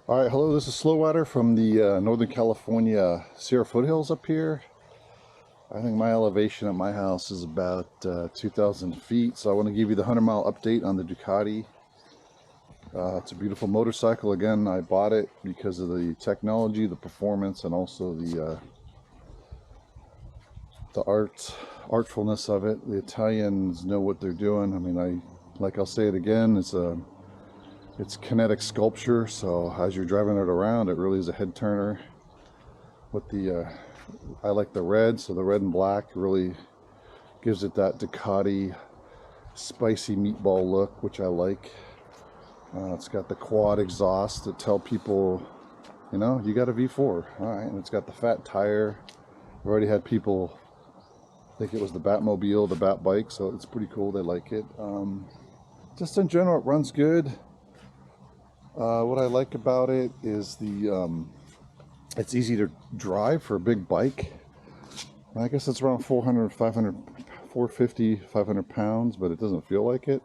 All right, hello, this is Slowrider from the Northern California Sierra foothills up here. I think my elevation at my house is about 2,000 feet, so I want to give you the 100-mile update on the Ducati. It's a beautiful motorcycle. Again, I bought it because of the technology, the performance, and also the artfulness of it. The Italians know what they're doing. I mean, I'll say it again, it's kinetic sculpture, so as you're driving it around, it really is a head turner. With the, I like the red, so the red and black really gives it that Ducati spicy meatball look, which I like. It's got the quad exhaust to tell people, you know, you got a V4. All right, and it's got the fat tire. I've already had people think it was the Batmobile, the Bat bike, so it's pretty cool. They like it. Just in general, it runs good. What I like about it is it's easy to drive for a big bike. I guess it's around 450, 500 pounds, but it doesn't feel like it.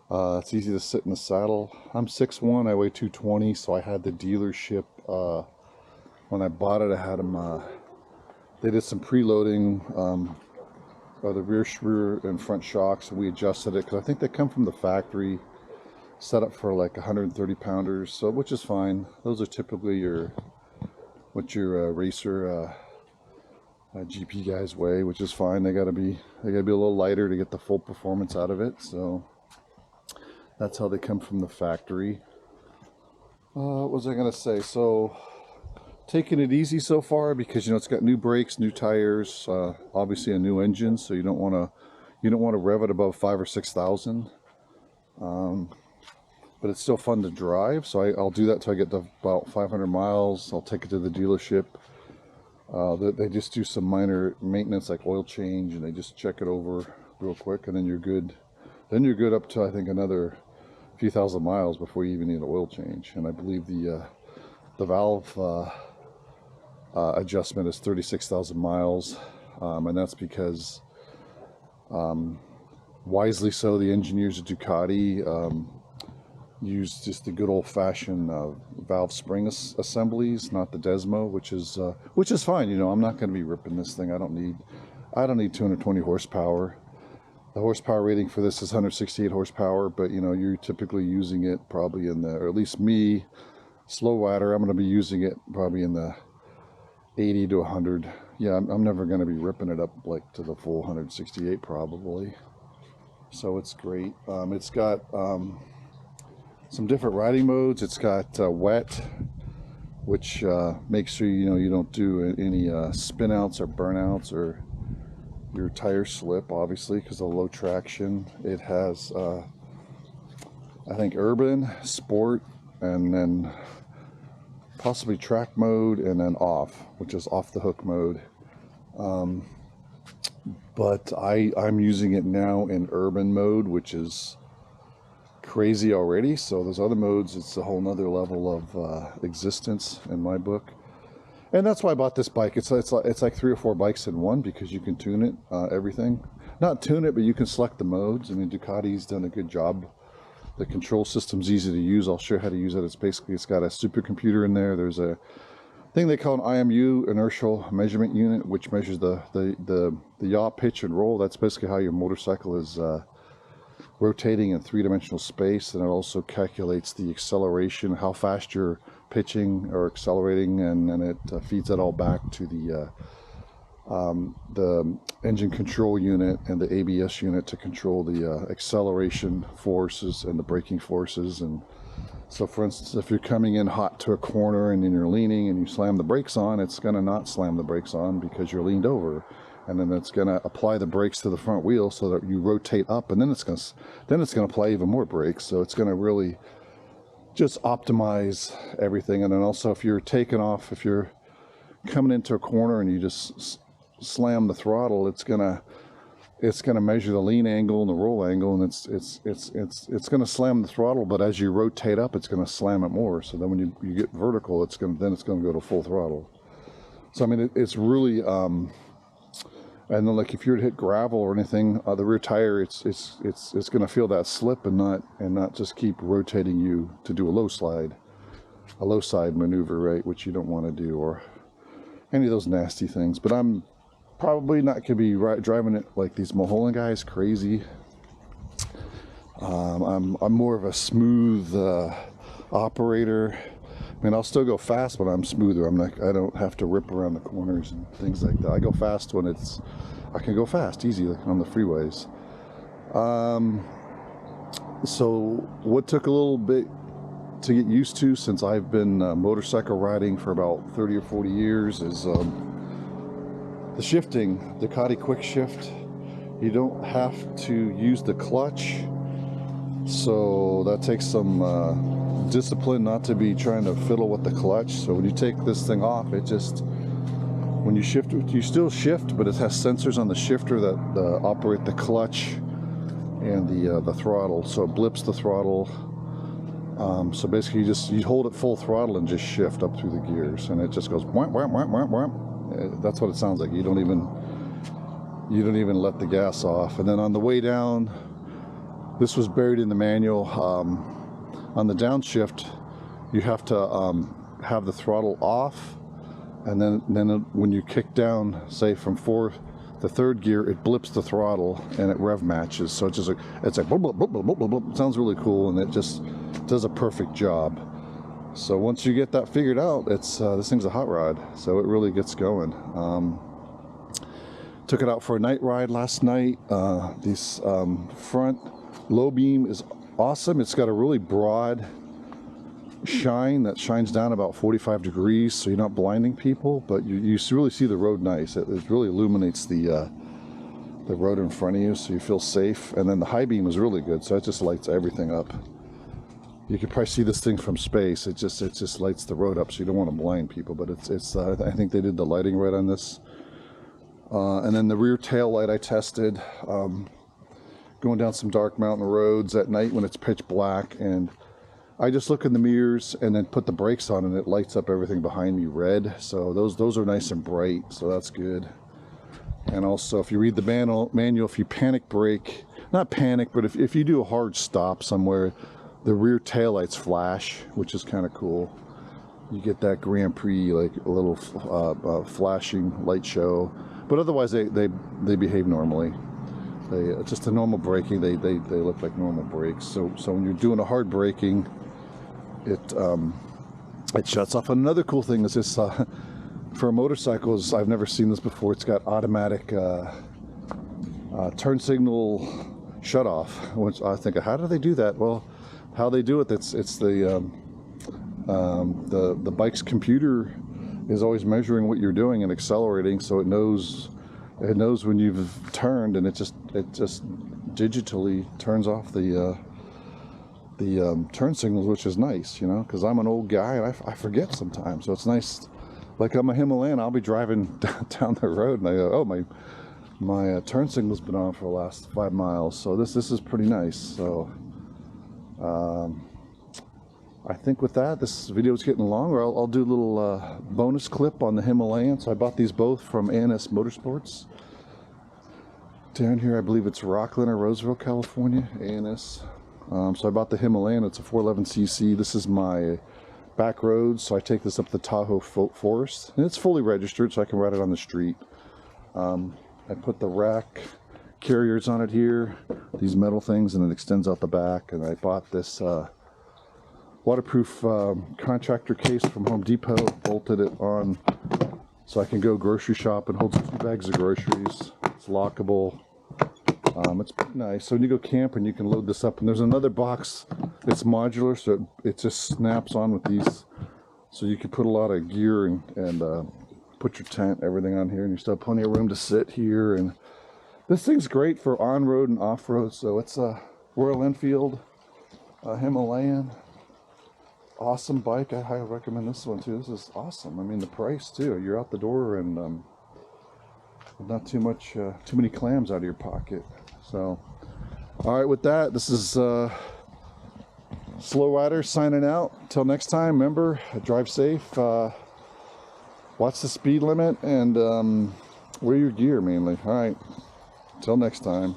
It's easy to sit in the saddle. I'm 6'1", I weigh 220, so I had the dealership, when I bought it, I had them, they did some preloading of the rear and front shocks, and we adjusted it, because I think they come from the factory, set up for like 130 pounders, so which is fine. Those are typically what your racer GP guys weigh, which is fine. They gotta be a little lighter to get the full performance out of it. So that's how they come from the factory. What was I gonna say? So taking it easy so far, because you know it's got new brakes, new tires, obviously a new engine, so you don't want to rev it above 5,000 or 6,000. But it's still fun to drive, so I'll do that till I get to about 500 miles. I'll take it to the dealership. They just do some minor maintenance, like oil change, and they just check it over real quick, and then you're good. Then you're good up to, I think, another few thousand miles before you even need an oil change. And I believe the valve adjustment is 36,000 miles, and that's because, wisely so, the engineers at Ducati use just the good old-fashioned valve spring assemblies, not the Desmo, which is fine. You know, I'm not going to be ripping this thing. I don't need 220 horsepower. The horsepower rating for this is 168 horsepower, but you know, you're typically using it probably in the, or at least me, Slowrider, I'm going to be using it probably in the 80 to 100. Yeah, I'm never going to be ripping it up like to the full 168 probably. So it's great. It's got some different riding modes. It's got wet, which makes sure you don't do any spin outs or burnouts or your tires slip, obviously, because of low traction. It has, I think, urban, sport, and then possibly track mode, and then off, which is off the hook mode. But I'm using it now in urban mode, which is crazy already. So those other modes, it's a whole nother level of existence in my book, and that's why I bought this bike. It's like 3 or 4 bikes in one, because you can tune it, everything. Not tune it, but you can select the modes. I mean, Ducati's done a good job. The control system's easy to use. I'll show you how to use it. It's got a supercomputer in there. There's a thing they call an IMU, inertial measurement unit, which measures the yaw, pitch, and roll. That's basically how your motorcycle is rotating in 3-dimensional space, and it also calculates the acceleration, how fast you're pitching or accelerating, and then it feeds that all back to the engine control unit and the ABS unit to control the acceleration forces and the braking forces. And so, for instance, if you're coming in hot to a corner and then you're leaning and you slam the brakes on, it's going to not slam the brakes on because you're leaned over. And then it's going to apply the brakes to the front wheel so that you rotate up, and then it's going to apply even more brakes. So it's going to really just optimize everything. And then also, if you're taking off, if you're coming into a corner and you just slam the throttle, it's going to measure the lean angle and the roll angle, and it's going to slam the throttle. But as you rotate up, it's going to slam it more. So then when you get vertical, it's going to go to full throttle. So I mean, it's really. And then, like, if you're to hit gravel or anything, the rear tire, it's going to feel that slip and not just keep rotating you to do a low slide. a low side maneuver, right, which you don't want to do, or any of those nasty things. But I'm probably not going to be driving it like these Mulholland guys, crazy. I'm more of a smooth operator. I mean, I'll still go fast when I'm smoother. I don't have to rip around the corners and things like that. I go fast when I can go fast, easy, like on the freeways. So what took a little bit to get used to, since I've been motorcycle riding for about 30 or 40 years, is the shifting. Ducati quick shift. You don't have to use the clutch, so that takes some discipline not to be trying to fiddle with the clutch. So when you take this thing off, it just, when you shift, you still shift, but it has sensors on the shifter that operate the clutch and the throttle, so it blips the throttle. So basically you hold it full throttle and just shift up through the gears, and it just goes wham, wham, wham, wham, wham. That's what it sounds like. You don't even let the gas off. And then on the way down, this was buried in the manual. On the downshift, you have to have the throttle off, and then when you kick down, say from fourth to third gear, it blips the throttle and it rev matches. So it's just like, it's like boop, boop, boop, boop, boop, boop. It sounds really cool, and it just does a perfect job. So once you get that figured out, it's this thing's a hot rod, so it really gets going. Took it out for a night ride last night. This front low beam is awesome. It's got a really broad shine that shines down about 45 degrees, so you're not blinding people, but you really see the road nice. It really illuminates the road in front of you, so you feel safe. And then the high beam is really good, so it just lights everything up. You could probably see this thing from space. It just lights the road up, so you don't want to blind people. But I think they did the lighting right on this. And then the rear tail light I tested, going down some dark mountain roads at night when it's pitch black, and I just look in the mirrors and then put the brakes on, and it lights up everything behind me red. So those are nice and bright, so that's good. And also, if you read the manual, if you panic brake, not panic, but if you do a hard stop somewhere, the rear taillights flash, which is kind of cool. You get that Grand Prix, like a little flashing light show. But otherwise, they behave normally. Just a normal braking, they look like normal brakes. So when you're doing a hard braking, it shuts off. Another cool thing is this, for motorcycles, I've never seen this before. It's got automatic turn signal shut off. Which I think, how do they do that? Well, how they do it, it's the bike's computer is always measuring what you're doing and accelerating, so it knows when you've turned, and it just digitally turns off the turn signals, which is nice, you know, because I'm an old guy and I forget sometimes. So it's nice. Like on my Himalayan, I'll be driving down the road and I go, oh, my turn signal's been on for the last 5 miles. So this is pretty nice. So I think with that, this video is getting longer. I'll do a little bonus clip on the Himalayan. So I bought these both from A&S Motorsports. Down here, I believe it's Rockland or Roseville, California, A&S. So I bought the Himalayan. It's a 411cc. This is my back road, so I take this up the Tahoe Forest. And it's fully registered, so I can ride it on the street. I put the rack carriers on it here, these metal things, and it extends out the back. And I bought this waterproof contractor case from Home Depot, bolted it on so I can go grocery shop and hold 2 bags of groceries. It's lockable. It's pretty nice. So when you go camping, you can load this up. And there's another box. It's modular, so it just snaps on with these. So you can put a lot of gear and put your tent, everything on here, and you still have plenty of room to sit here. And this thing's great for on-road and off-road. So it's a Royal Enfield Himalayan. Awesome bike. I highly recommend this one too. This is awesome. I mean, the price too. You're out the door and not too many clams out of your pocket. So, all right, with that, this is Slow Rider signing out. Until next time, remember, drive safe, watch the speed limit, and wear your gear mainly. All right, until next time.